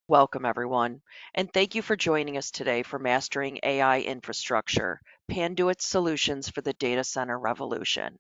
Welcome, everyone, and thank you for joining us today for Mastering AI Infrastructure, Panduit's Solutions for the Data Center Revolution.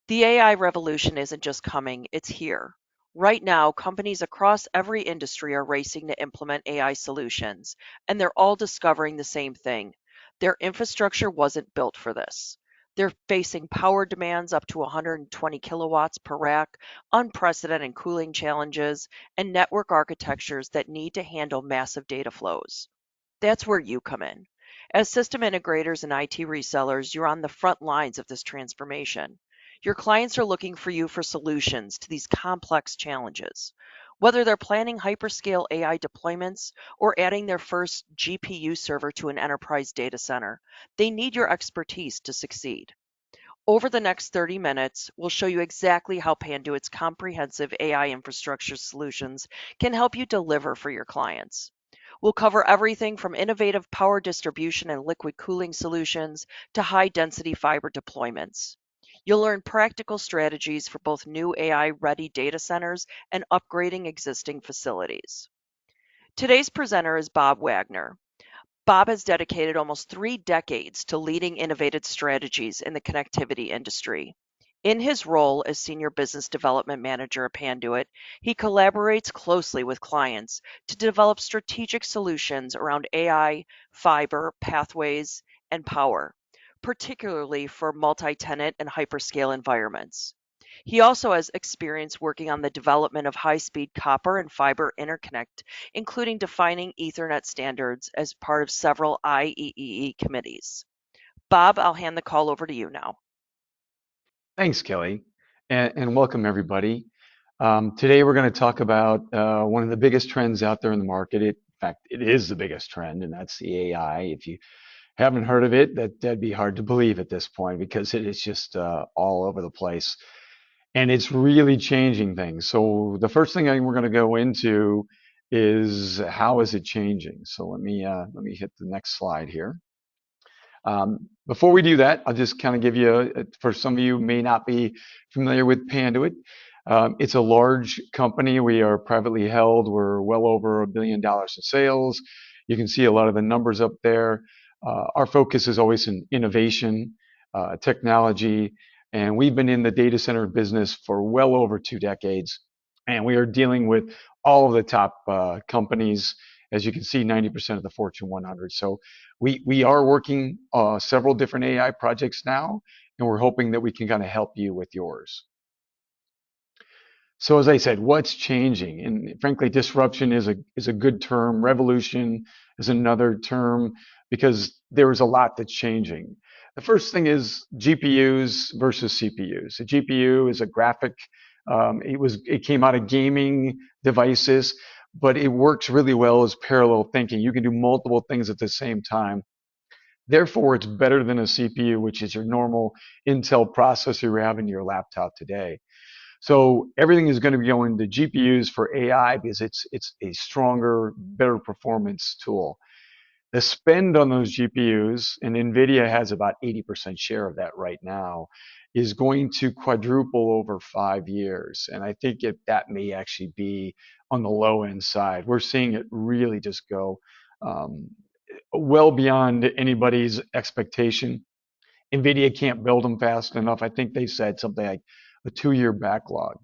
The AI revolution isn't just coming, it's here. Right now, companies across every industry are racing to implement AI solutions, and they're all discovering the same thing. Their infrastructure wasn't built for this. They're facing power demands up to 120 kilowatts per rack, unprecedented cooling challenges, and network architectures that need to handle massive data flows. That's where you come in. As system integrators and IT resellers, you're on the front lines of this transformation. Your clients are looking for you for solutions to these complex challenges. Whether they're planning hyperscale AI deployments or adding their first GPU server to an enterprise data center, they need your expertise to succeed. Over the next 30 minutes, we'll show you exactly how Panduit's comprehensive AI infrastructure solutions can help you deliver for your clients. We'll cover everything from innovative power distribution and liquid cooling solutions to high density fiber deployments. You'll learn practical strategies for both new AI ready data centers and upgrading existing facilities. Today's presenter is Bob Wagner. Bob has dedicated almost 3 decades to leading innovative strategies in the connectivity industry. In his role as Senior Business Development Manager at Panduit, he collaborates closely with clients to develop strategic solutions around AI, fiber, pathways, and power, particularly for multi-tenant and hyperscale environments. He also has experience working on the development of high-speed copper and fiber interconnect, including defining Ethernet standards as part of several IEEE committees. Bob, I'll hand the call over to you now. Thanks, Kelly, and welcome everybody. Today we're going to talk about one of the biggest trends out there in the market. In fact, it is the biggest trend, and that's the AI. If you haven't heard of it, that'd be hard to believe at this point because it is just all over the place, and it's really changing things. So the first thing we're going to go into is how is it changing. So let me hit the next slide here. Before we do that, I'll just kind of give you, for some of you who may not be familiar with Panduit, it's a large company. We are privately held. We're well over $1 billion in sales. You can see a lot of the numbers up there. Our focus is always in innovation, technology, and we've been in the data center business for well over 2 decades. And we are dealing with all of the top companies. As you can see, 90% of the Fortune 100. So we are working several different AI projects now, and we're hoping that we can kind of help you with yours. So as I said, what's changing? And frankly, disruption is a good term. Revolution is another term because there is a lot that's changing. The first thing is GPUs versus CPUs. A GPU is a graphic. It came out of gaming devices, but it works really well as parallel thinking. You can do multiple things at the same time. Therefore, it's better than a CPU, which is your normal Intel processor you have in your laptop today. So everything is going to be going to GPUs for AI because it's a stronger, better performance tool. The spend on those GPUs, and Nvidia has about 80% share of that right now, is going to quadruple over 5 years. And I think that may actually be on the low end side. We're seeing it really just go well beyond anybody's expectation. Nvidia can't build them fast enough. I think they said something like a 2-year backlog.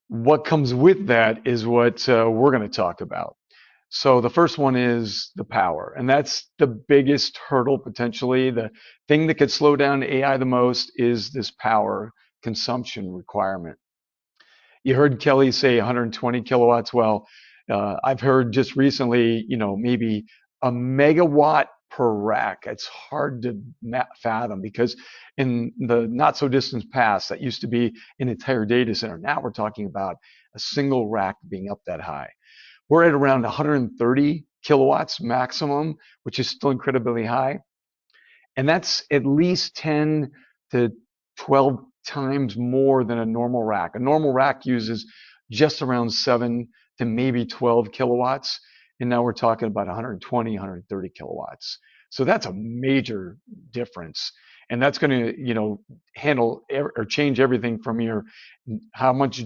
What comes with that is what we're going to talk about. So the first one is the power, and that's the biggest hurdle potentially. The thing that could slow down AI the most is this power consumption requirement. You heard Kelly say 120 kilowatts. Well, I've heard just recently, maybe a megawatt per rack. It's hard to fathom because in the not so distant past, that used to be an entire data center. Now we're talking about a single rack being up that high. We're at around 130 kilowatts maximum, which is still incredibly high. And that's at least 10 to 12 times more than a normal rack. A normal rack uses just around 7 to maybe 12 kilowatts. And now we're talking about 120, 130 kilowatts. So that's a major difference. And that's going to, handle or change everything from how much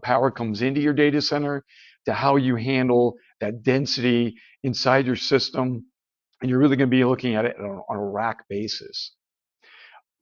power comes into your data center, to how you handle that density inside your system. And you're really going to be looking at it on a rack basis.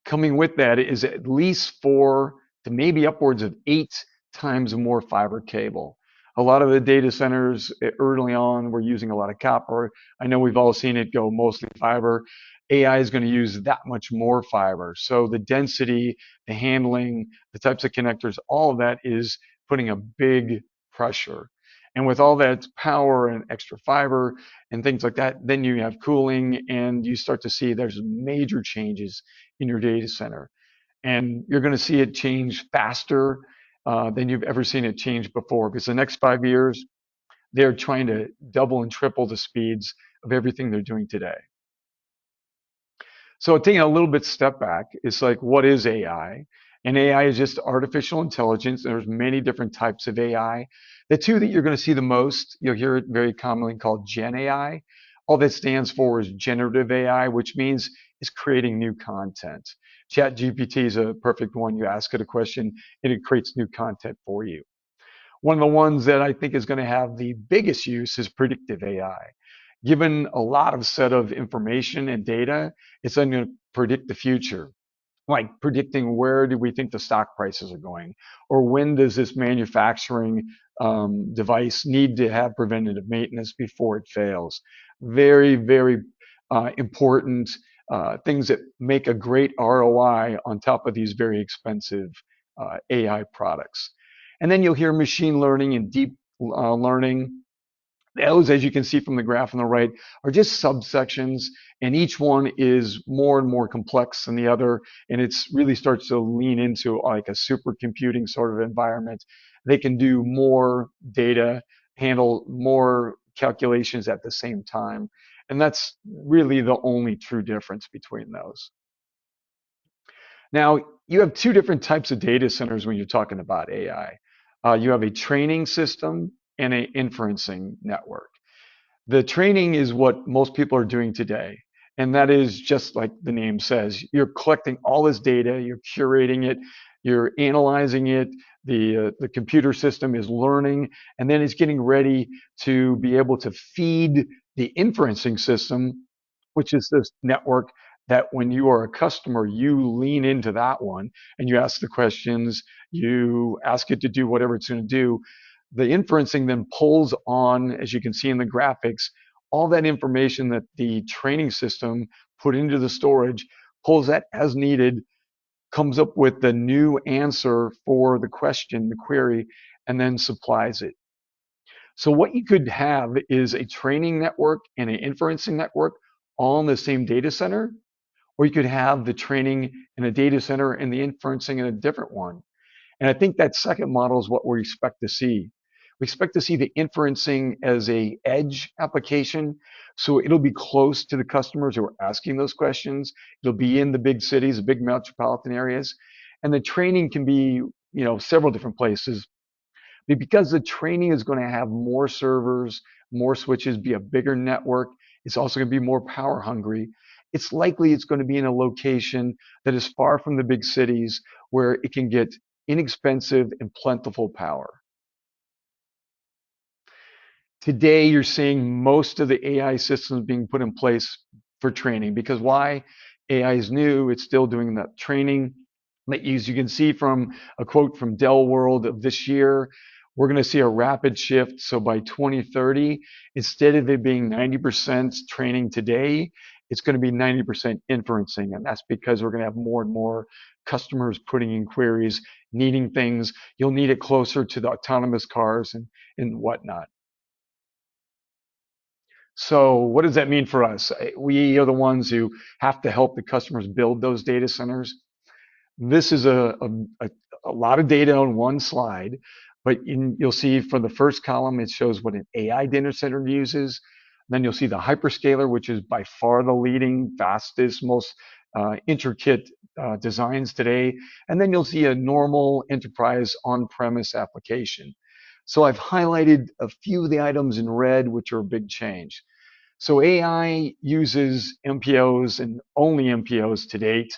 Coming with that is at least 4 to maybe upwards of 8 times more fiber cable. A lot of the data centers early on were using a lot of copper. I know we've all seen it go mostly fiber. AI is going to use that much more fiber. So the density, the handling, the types of connectors, all of that is putting a big pressure. And with all that power and extra fiber and things like that, then you have cooling and you start to see there's major changes in your data center. And you're going to see it change faster than you've ever seen it change before, because the next 5 years, they're trying to double and triple the speeds of everything they're doing today. So taking a little bit step back, it's like, what is AI? And AI is just artificial intelligence. There's many different types of AI. The two that you're going to see the most, you'll hear it very commonly called Gen AI. All that stands for is generative AI, which means it's creating new content. ChatGPT is a perfect one. You ask it a question and it creates new content for you. One of the ones that I think is going to have the biggest use is predictive AI. Given a lot of set of information and data, it's going to predict the future, like predicting where do we think the stock prices are going, or when does this manufacturing device need to have preventative maintenance before it fails. Very, very important things that make a great ROI on top of these very expensive AI products. And then you'll hear machine learning and deep learning. Those, as you can see from the graph on the right, are just subsections, and each one is more and more complex than the other, and it's really starts to lean into like a supercomputing sort of environment. They can do more data, handle more calculations at the same time, and that's really the only true difference between those. Now, you have two different types of data centers when you're talking about AI. You have a training system and an inferencing network. The training is what most people are doing today. And that is just like the name says, you're collecting all this data, you're curating it, you're analyzing it, the computer system is learning, and then it's getting ready to be able to feed the inferencing system, which is this network that when you are a customer, you lean into that one and you ask the questions, you ask it to do whatever it's going to do. The inferencing then pulls on, as you can see in the graphics, all that information that the training system put into the storage, pulls that as needed, comes up with the new answer for the question, the query, and then supplies it. So what you could have is a training network and an inferencing network all in the same data center, or you could have the training in a data center and the inferencing in a different one. And I think that second model is what we expect to see. We expect to see the inferencing as a edge application. So it'll be close to the customers who are asking those questions. It'll be in the big cities, the big metropolitan areas. And the training can be, several different places. But because the training is going to have more servers, more switches, be a bigger network, it's also going to be more power hungry. It's likely it's going to be in a location that is far from the big cities where it can get inexpensive and plentiful power. Today, you're seeing most of the AI systems being put in place for training, because why? AI is new. It's still doing that training. As you can see from a quote from Dell World of this year, we're going to see a rapid shift. So by 2030, instead of it being 90% training today, it's going to be 90% inferencing. And that's because we're going to have more and more customers putting in queries, needing things. You'll need it closer to the autonomous cars and whatnot. So what does that mean for us? We are the ones who have to help the customers build those data centers. This is a lot of data on one slide, but you'll see for the first column, it shows what an AI data center uses. Then you'll see the hyperscaler, which is by far the leading, fastest, most intricate designs today. And then you'll see a normal enterprise on-premise application. So I've highlighted a few of the items in red, which are a big change. So AI uses MPOs and only MPOs to date.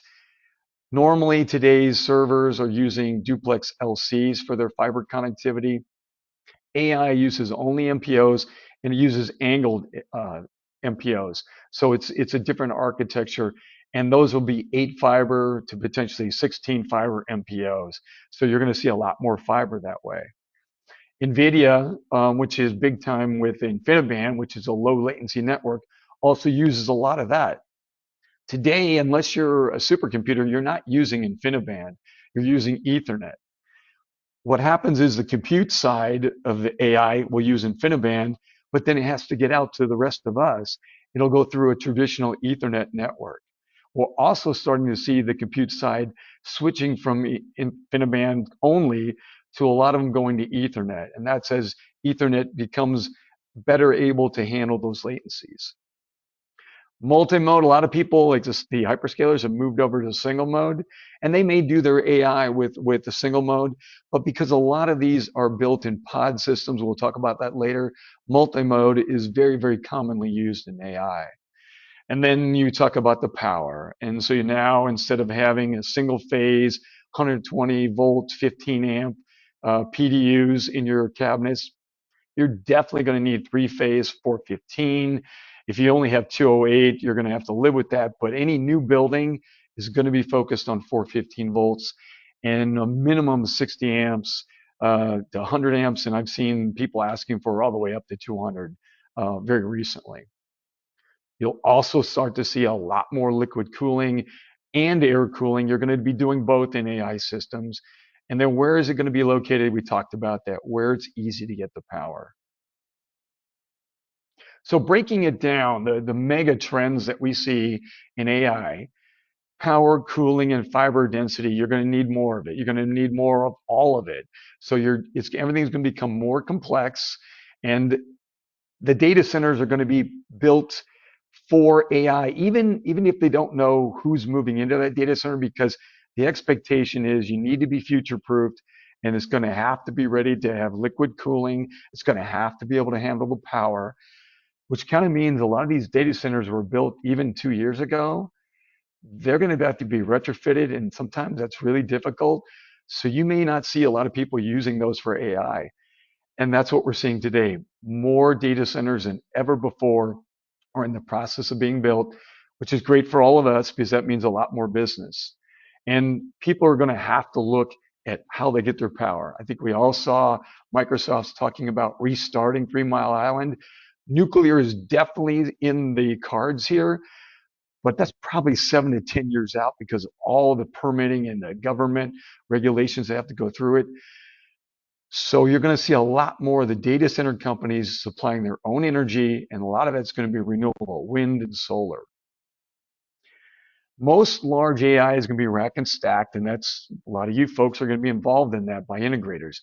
Normally, today's servers are using duplex LCs for their fiber connectivity. AI uses only MPOs and it uses angled MPOs. So it's a different architecture, and those will be 8 fiber to potentially 16 fiber MPOs. So you're going to see a lot more fiber that way. Nvidia, which is big time with InfiniBand, which is a low latency network, also uses a lot of that. Today, unless you're a supercomputer, you're not using InfiniBand. You're using Ethernet. What happens is the compute side of the AI will use InfiniBand, but then it has to get out to the rest of us. It'll go through a traditional Ethernet network. We're also starting to see the compute side switching from InfiniBand only to a lot of them going to Ethernet. And that's as Ethernet becomes better able to handle those latencies. Multi-mode, a lot of people, like the hyperscalers, have moved over to single mode, and they may do their AI with the single mode, but because a lot of these are built in pod systems, we'll talk about that later, multi-mode is very, very commonly used in AI. And then you talk about the power. And so you now, instead of having a single phase, 120 volt, 15 amp PDUs in your cabinets, you're definitely going to need 3-phase 415. If you only have 208, you're going to have to live with that. But any new building is going to be focused on 415 volts and a minimum 60 amps to 100 amps. And I've seen people asking for all the way up to 200 very recently. You'll also start to see a lot more liquid cooling and air cooling. You're going to be doing both in AI systems. And then where is it going to be located? We talked about that, where it's easy to get the power. So breaking it down, the mega trends that we see in AI, power, cooling, and fiber density, you're going to need more of it. You're going to need more of all of it. So everything's going to become more complex, and the data centers are going to be built for AI, even if they don't know who's moving into that data center, because the expectation is you need to be future proofed, and it's going to have to be ready to have liquid cooling. It's going to have to be able to handle the power, which kind of means a lot of these data centers were built even 2 years ago. They're going to have to be retrofitted, and sometimes that's really difficult. So you may not see a lot of people using those for AI. And that's what we're seeing today. More data centers than ever before are in the process of being built, which is great for all of us because that means a lot more business. And people are going to have to look at how they get their power. I think we all saw Microsoft's talking about restarting 3 Mile Island. Nuclear is definitely in the cards here, but that's probably 7 to 10 years out because of all the permitting and the government regulations that have to go through it. So you're going to see a lot more of the data center companies supplying their own energy, and a lot of it's going to be renewable, wind and solar. Most large AI is going to be rack and stacked, and that's a lot of you folks are going to be involved in that by integrators.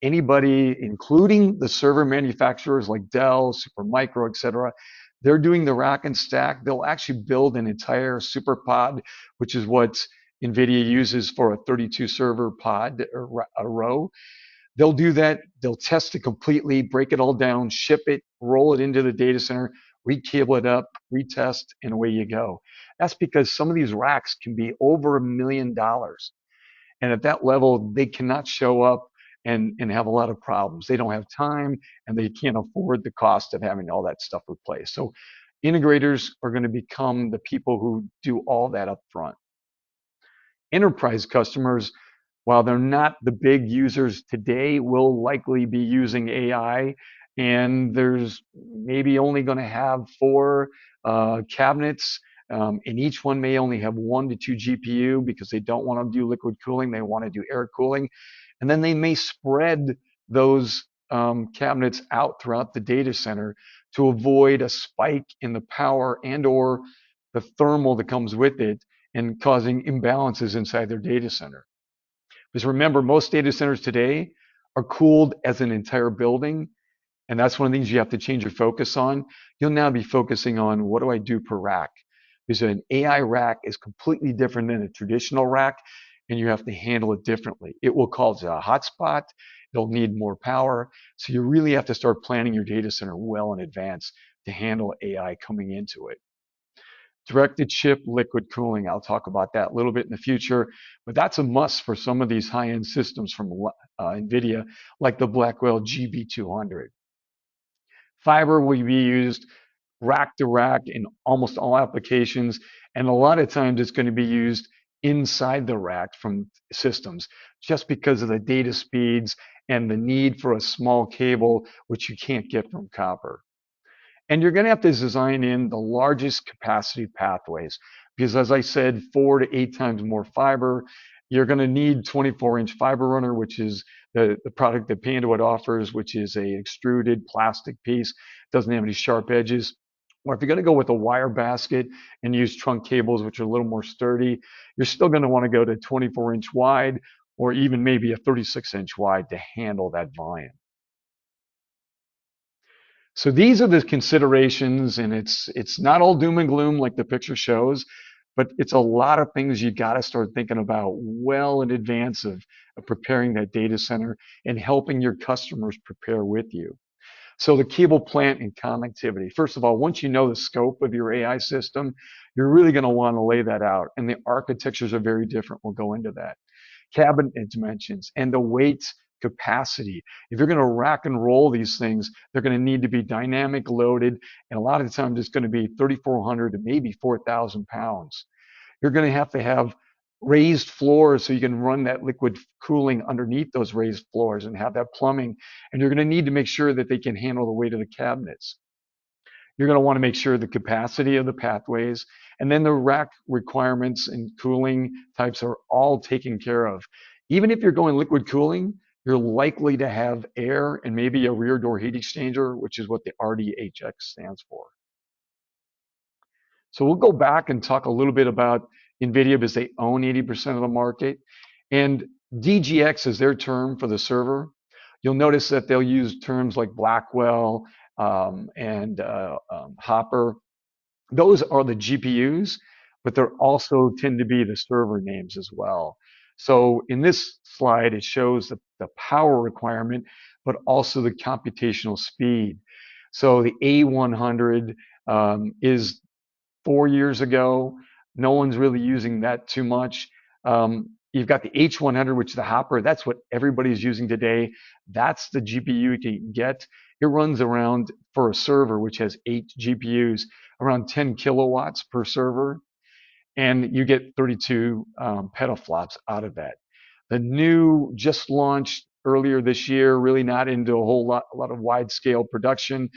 Anybody, including the server manufacturers like Dell, Supermicro, et cetera, they're doing the rack and stack. They'll actually build an entire SuperPod, which is what Nvidia uses for a 32 server pod or a row. They'll do that. They'll test it completely, break it all down, ship it, roll it into the data center, recable it up, retest, and away you go. That's because some of these racks can be over $1 million. And at that level, they cannot show up and have a lot of problems. They don't have time, and they can't afford the cost of having all that stuff replaced. So integrators are going to become the people who do all that up front. Enterprise customers, while they're not the big users today, will likely be using AI, and there's maybe only going to have 4 cabinets, and each one may only have 1 to 2 GPU because they don't want to do liquid cooling, they want to do air cooling, and then they may spread those cabinets out throughout the data center to avoid a spike in the power and or the thermal that comes with it and causing imbalances inside their data center. Because remember, most data centers today are cooled as an entire building, and that's one of the things you have to change your focus on. You'll now be focusing on what do I do per rack? Because an AI rack is completely different than a traditional rack, and you have to handle it differently. It will cause a hotspot. It'll need more power. So you really have to start planning your data center well in advance to handle AI coming into it. Direct-to-chip liquid cooling. I'll talk about that a little bit in the future, but that's a must for some of these high-end systems from Nvidia, like the Blackwell GB200. Fiber will be used rack to rack in almost all applications, and a lot of times it's going to be used inside the rack from systems just because of the data speeds and the need for a small cable, which you can't get from copper. And you're going to have to design in the largest capacity pathways because, as I said, 4 to 8 times more fiber. You're going to need 24-inch fiber runner, which is the product that Panduit offers, which is a extruded plastic piece, doesn't have any sharp edges. Or if you're going to go with a wire basket and use trunk cables, which are a little more sturdy, you're still going to want to go to 24-inch wide or even maybe a 36-inch wide to handle that volume. So these are the considerations, and it's not all doom and gloom like the picture shows, but it's a lot of things you got to start thinking about well in advance of preparing that data center and helping your customers prepare with you. So the cable plant and connectivity. First of all, once you know the scope of your AI system, you're really going to want to lay that out, and the architectures are very different. We'll go into that. Cabinet dimensions and the weight capacity. If you're going to rack and roll these things, they're going to need to be dynamic loaded, and a lot of the times it's going to be 3,400 to maybe 4,000 pounds. You're going to have raised floors so you can run that liquid cooling underneath those raised floors and have that plumbing, and you're going to need to make sure that they can handle the weight of the cabinets. You're going to want to make sure the capacity of the pathways and then the rack requirements and cooling types are all taken care of. Even if you're going liquid cooling, you're likely to have air and maybe a rear door heat exchanger, which is what the RDHX stands for. So we'll go back and talk a little bit about Nvidia because they own 80% of the market. And DGX is their term for the server. You'll notice that they'll use terms like Blackwell and Hopper. Those are the GPUs, but they're also tend to be the server names as well. So in this slide, it shows the power requirement, but also the computational speed. So the A100 is 4 years ago. No one's really using that too much. You've got the H100, which is the Hopper. That's what everybody's using today. That's the GPU you can get. It runs around, for a server, which has 8 GPUs, around 10 kilowatts per server, and you get 32 petaflops out of that. The new, just launched earlier this year, really not into a lot of wide scale production,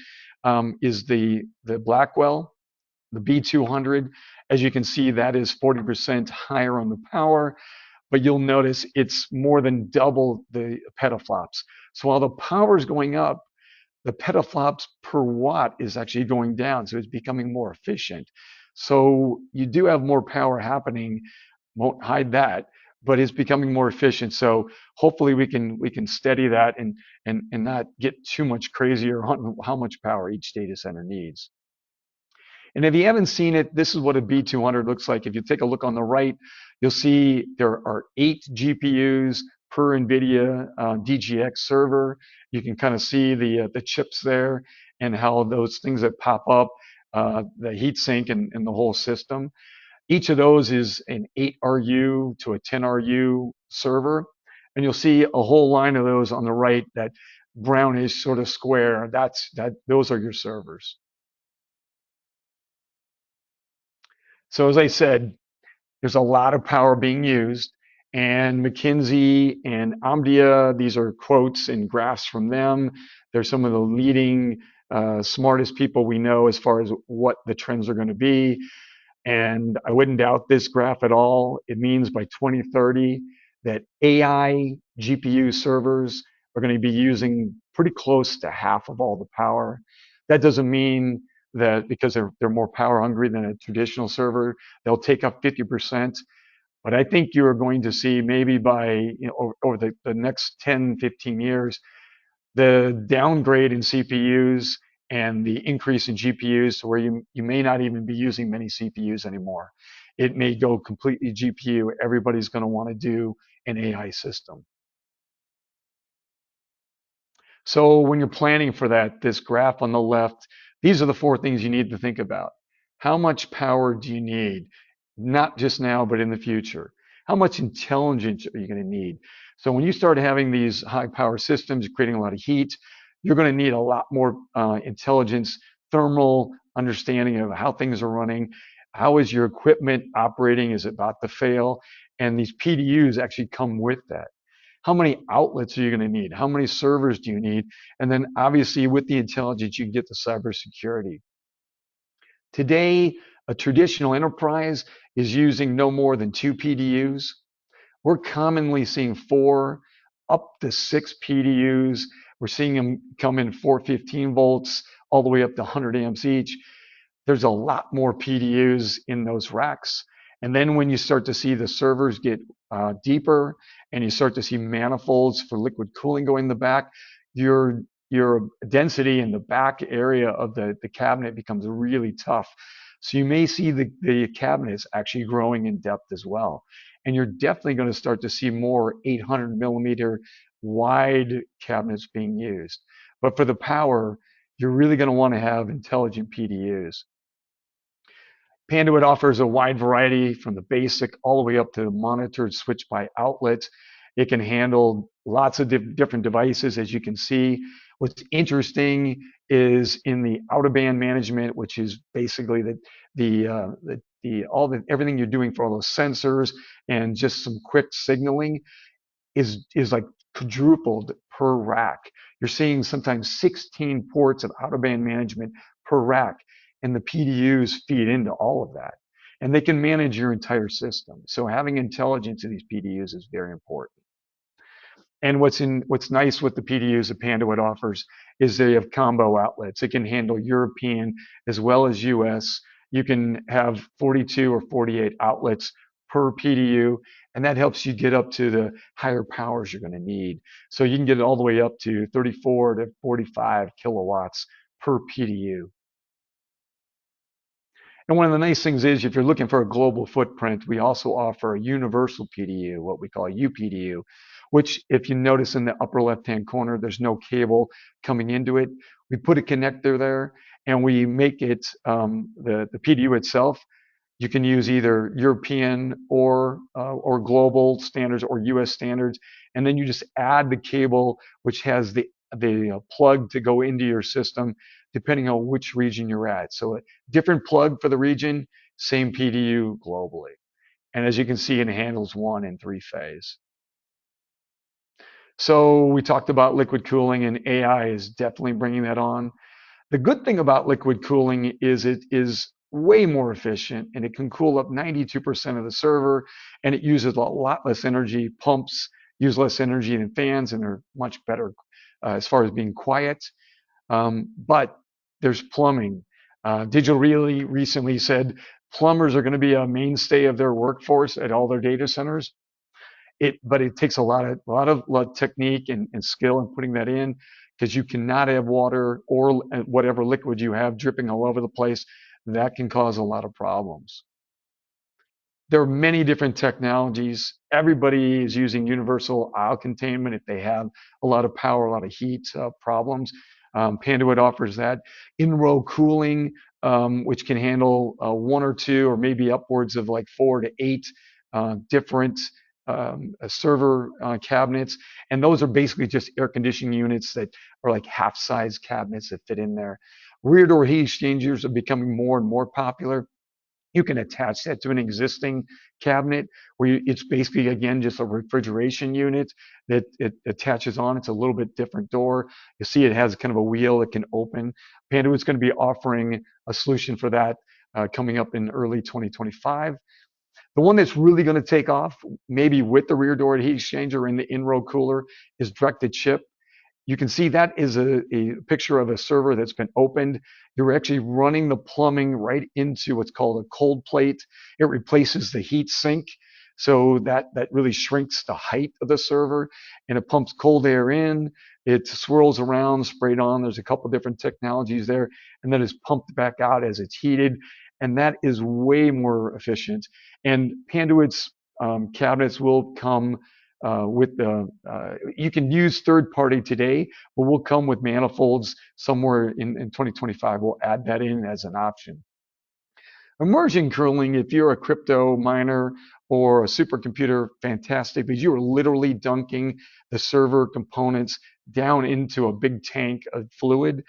is the Blackwell, the B200. As you can see, that is 40% higher on the power, but you'll notice it's more than double the petaflops. So while the power is going up, the petaflops per watt is actually going down, so it's becoming more efficient. So you do have more power happening, won't hide that, but it's becoming more efficient. So hopefully we can steady that and not get too much crazier on how much power each data center needs. And if you haven't seen it, this is what a B200 looks like. If you take a look on the right, you'll see there are 8 GPUs per Nvidia DGX server. You can kind of see the chips there and how those things that pop up, the heat sink and the whole system. Each of those is an 8 RU to a 10 RU server. And you'll see a whole line of those on the right, that brownish sort of square. Those are your servers. So as I said, there's a lot of power being used, and McKinsey and Omdia, these are quotes and graphs from them. They're some of the leading, smartest people we know as far as what the trends are going to be. And I wouldn't doubt this graph at all. It means by 2030 that AI GPU servers are going to be using pretty close to half of all the power. That doesn't mean that because they're more power hungry than a traditional server, they'll take up 50%. But I think you're going to see maybe by, over the next 10, 15 years, the downgrade in CPUs and the increase in GPUs to where you may not even be using many CPUs anymore. It may go completely GPU. Everybody's going to want to do an AI system. So when you're planning for that, this graph on the left, these are the 4 things you need to think about. How much power do you need? Not just now, but in the future. How much intelligence are you going to need? So when you start having these high power systems creating a lot of heat, you're going to need a lot more intelligence, thermal understanding of how things are running. How is your equipment operating? Is it about to fail? And these PDUs actually come with that. How many outlets are you going to need? How many servers do you need? And then obviously with the intelligence, you can get the cybersecurity. Today, a traditional enterprise is using no more than 2 PDUs. We're commonly seeing 4 up to 6 PDUs. We're seeing them come in 415 volts all the way up to 100 amps each. There's a lot more PDUs in those racks. And then when you start to see the servers get deeper and you start to see manifolds for liquid cooling going in the back, your your density in the back area of the cabinet becomes really tough. So you may see the cabinets actually growing in depth as well. And you're definitely going to start to see more 800 millimeter wide cabinets being used. But for the power, you're really going to want to have intelligent PDUs. Panduit offers a wide variety from the basic all the way up to monitored switch by outlet. It can handle lots of different devices, as you can see. What's interesting is in the out of band management, which is basically everything you're doing for all those sensors and just some quick signaling is like quadrupled per rack. You're seeing sometimes 16 ports of out of band management per rack, and the PDUs feed into all of that. And they can manage your entire system. So having intelligence in these PDUs is very important. And what's nice with the PDUs that Panduit offers is they have combo outlets. It can handle European as well as US. You can have 42 or 48 outlets per PDU, and that helps you get up to the higher powers you're going to need. So you can get it all the way up to 34 to 45 kilowatts per PDU. And one of the nice things is if you're looking for a global footprint, we also offer a universal PDU, what we call a uPDU, which if you notice in the upper left-hand corner, there's no cable coming into it. We put a connector there and we make it, the PDU itself, you can use either European or global standards or US standards. And then you just add the cable, which has the plug to go into your system, depending on which region you're at. So a different plug for the region, same PDU globally. And as you can see, it handles 1 and 3 phase. So we talked about liquid cooling, and AI is definitely bringing that on. The good thing about liquid cooling is it is way more efficient, and it can cool up 92% of the server, and it uses a lot less energy. Pumps use less energy than fans, and they're much better as far as being quiet. But there's plumbing. Digital Realty recently said plumbers are going to be a mainstay of their workforce at all their data centers. But it takes a lot of technique and skill in putting that in, because you cannot have water or whatever liquid you have dripping all over the place. That can cause a lot of problems. There are many different technologies. Everybody is using universal aisle containment if they have a lot of power, a lot of heat problems. Panduit offers that. In-row cooling, which can handle 1 or 2 or maybe upwards of like 4 to 8 different server cabinets. And those are basically just air conditioning units that are like half-size cabinets that fit in there. Rear door heat exchangers are becoming more and more popular. You can attach that to an existing cabinet where it's basically, again, just a refrigeration unit that it attaches on. It's a little bit different door. You see it has kind of a wheel that can open. Panduit's going to be offering a solution for that coming up in early 2025. The one that's really going to take off, maybe with the rear door heat exchanger and the in-row cooler, is direct-to-chip. You can see that is a picture of a server that's been opened. You're actually running the plumbing right into what's called a cold plate. It replaces the heat sink, so that really shrinks the height of the server, and it pumps cold air in. It swirls around, sprayed on. There's a couple different technologies there, and then it's pumped back out as it's heated, and that is way more efficient. And Panduit's cabinets will come you can use third party today, but we'll come with manifolds somewhere in 2025. We'll add that in as an option. Immersion cooling, if you're a crypto miner or a supercomputer, fantastic, because you are literally dunking the server components down into a big tank of fluid,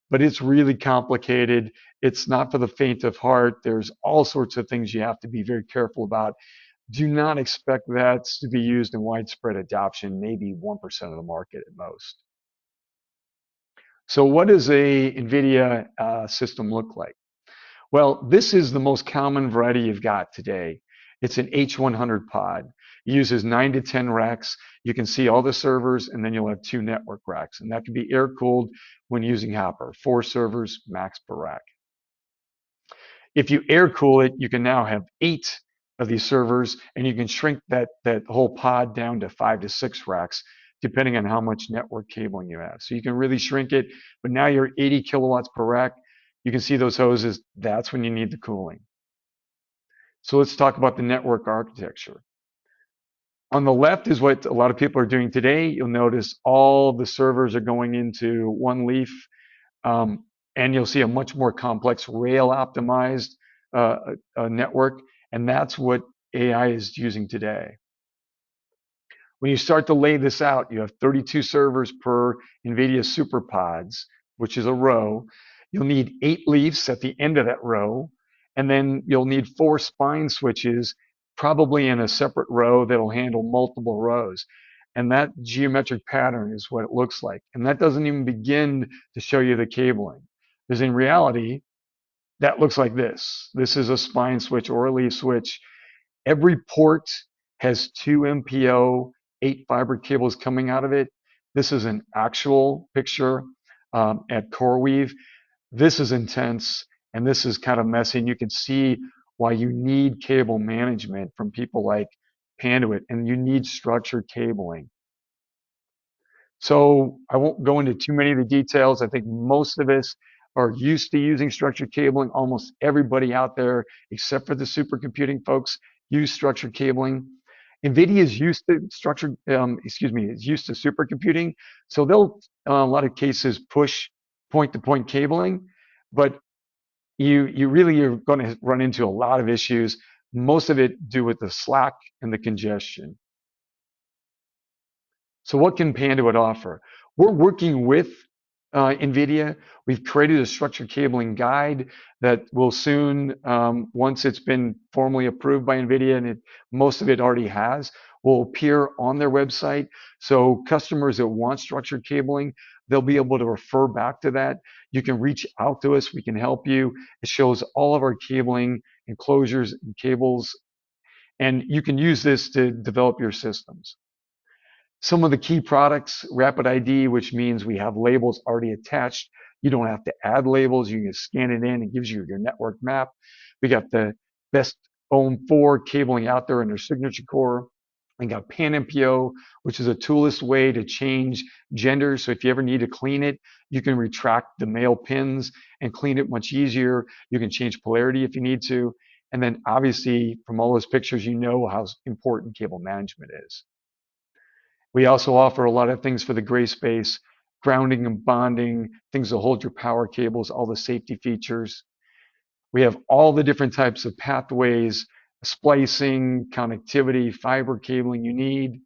but it's really complicated. It's not for the faint of heart. There's all sorts of things you have to be very careful about. Do not expect that to be used in widespread adoption, maybe 1% of the market at most. So what does a NVIDIA system look like? Well, this is the most common variety you've got today. It's an H100 pod. It uses 9 to 10 racks. You can see all the servers, and then you'll have 2 network racks. And that can be air-cooled when using Hopper, 4 servers max per rack. If you air cool it, you can now have 8 of these servers, and you can shrink that whole pod down to 5 to 6 racks, depending on how much network cabling you have. So you can really shrink it, but now you're 80 kilowatts per rack. You can see those hoses. That's when you need the cooling. So let's talk about the network architecture. On the left is what a lot of people are doing today. You'll notice all the servers are going into one leaf. And you'll see a much more complex rail optimized network. And that's what AI is using today. When you start to lay this out, you have 32 servers per Nvidia SuperPods, which is a row. You'll need 8 leaves at the end of that row. And then you'll need 4 spine switches, probably in a separate row that'll handle multiple rows. And that geometric pattern is what it looks like. And that doesn't even begin to show you the cabling. Because in reality, that looks like this. This is a spine switch or a leaf switch. Every port has 2 MPO, 8 fiber cables coming out of it. This is an actual picture at CoreWeave. This is intense, and this is kind of messy, and you can see why you need cable management from people like Panduit, and you need structured cabling. So I won't go into too many of the details. I think most of us are used to using structured cabling. Almost everybody out there, except for the supercomputing folks, use structured cabling. NVIDIA is used to is used to supercomputing. So they'll, in a lot of cases, push point-to-point cabling, but you really are going to run into a lot of issues. Most of it do with the slack and the congestion. So what can Panduit offer? We're working with NVIDIA. We've created a structured cabling guide that will soon, once it's been formally approved by NVIDIA, and most of it already has, will appear on their website. So customers that want structured cabling, they'll be able to refer back to that. You can reach out to us. We can help you. It shows all of our cabling enclosures and cables, and you can use this to develop your systems. Some of the key products, Rapid ID, which means we have labels already attached. You don't have to add labels. You can scan it in. It gives you your network map. We got the best OM4 cabling out there under signature core. We got PanMPO, which is a toolless way to change gender. So if you ever need to clean it, you can retract the male pins and clean it much easier. You can change polarity if you need to. And then obviously from all those pictures, you know how important cable management is. We also offer a lot of things for the gray space, grounding and bonding, things to hold your power cables, all the safety features. We have all the different types of pathways, splicing, connectivity, fiber cabling you need.